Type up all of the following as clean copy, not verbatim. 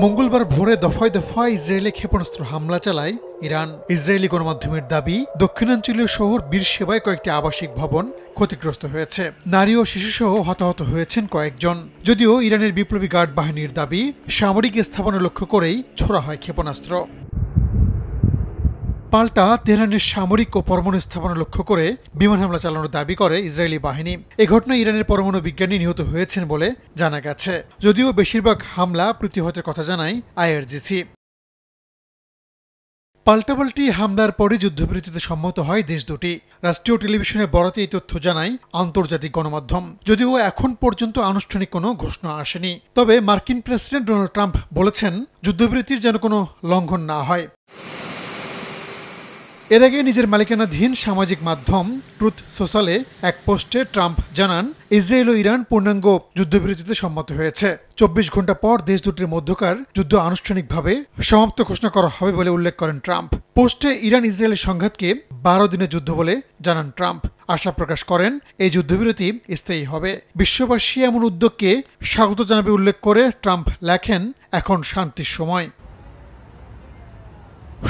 মঙ্গলবার ভোরে দফায় দফায় ইসরায়েলে ক্ষেপণাস্ত্র হামলা চালায় ইরান। ইসরায়েলি গণমাধ্যমের দাবি, দক্ষিণাঞ্চলীয় শহর বীরশেবায় কয়েকটি আবাসিক ভবন ক্ষতিগ্রস্ত হয়েছে। নারী ও শিশুসহ হতাহত হয়েছেন কয়েকজন। যদিও ইরানের বিপ্লবী গার্ড বাহিনীর দাবি, সামরিক স্থাপনা লক্ষ্য করেই ছোড়া হয় ক্ষেপণাস্ত্র। পাল্টা তেহরানের সামরিক ও পরমাণু স্থাপনা লক্ষ্য করে বিমান হামলা চালানোর দাবি করে ইসরায়েলি বাহিনী। এ ঘটনায় ইরানের পরমাণু বিজ্ঞানী নিহত হয়েছেন বলে জানা গেছে। যদিও বেশিরভাগ হামলা প্রতিহতের কথা জানায় আইআরজিসি। পাল্টাপাল্টি হামলার পরে যুদ্ধবিরতিতে সম্মত হয় দেশ দুটি। রাষ্ট্রীয় টেলিভিশনে বরাতে এই তথ্য জানায় আন্তর্জাতিক গণমাধ্যম। যদিও এখন পর্যন্ত আনুষ্ঠানিক কোনো ঘোষণা আসেনি। তবে মার্কিন প্রেসিডেন্ট ডোনাল্ড ট্রাম্প বলেছেন, যুদ্ধবিরতির যেন কোনো লঙ্ঘন না হয়। এর আগে নিজের মালিকানাধীন সামাজিক মাধ্যম ট্রুথ সোশ্যালে এক পোস্টে ট্রাম্প জানান, ইসরায়েল ও ইরান পূর্ণাঙ্গ যুদ্ধবিরতিতে সম্মত হয়েছে। 24 ঘন্টা পর দেশ দুটির মধ্যকার যুদ্ধ আনুষ্ঠানিকভাবে সমাপ্ত ঘোষণা করা হবে বলে উল্লেখ করেন ট্রাম্প। পোস্টে ইরান ইসরায়েলের সংঘাতকে 12 দিনের যুদ্ধ বলে জানান ট্রাম্প। আশা প্রকাশ করেন, এই যুদ্ধবিরতি স্থায়ী হবে। বিশ্ববাসী এমন উদ্যোগকে স্বাগত জানাবে উল্লেখ করে ট্রাম্প লেখেন, এখন শান্তির সময়।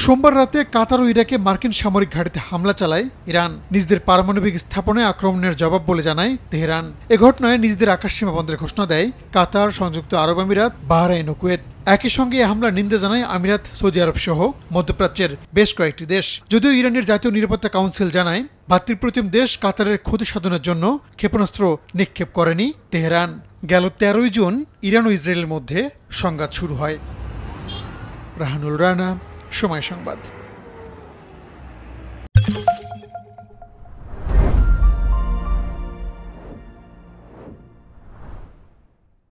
সোমবার রাতে কাতার ও ইরাকে মার্কিন সামরিক ঘাঁটিতে হামলা চালায় ইরান। নিজেদের পারমাণবিক স্থাপনায় আক্রমণের জবাব বলে জানায় তেহরান। এ ঘটনায় নিজেদের আকাশসীমা বন্ধের ঘোষণা দেয় কাতার, সংযুক্ত আরব আমিরাত, বাহরাইন ও কুয়েত। একই সঙ্গে এই হামলার নিন্দা জানায় আমিরাত, সৌদি আরব সহ মধ্যপ্রাচ্যের বেশ কয়েকটি দেশ। যদিও ইরানের জাতীয় নিরাপত্তা কাউন্সিল জানায়, ভাতৃপ্রতিম দেশ কাতারের ক্ষতি সাধনের জন্য ক্ষেপণাস্ত্র নিক্ষেপ করেনি তেহরান। গেল 13 জুন ইরান ও ইসরায়েলের মধ্যে সংঘাত শুরু হয়। রাহানুল রানা, সময় সংবাদ।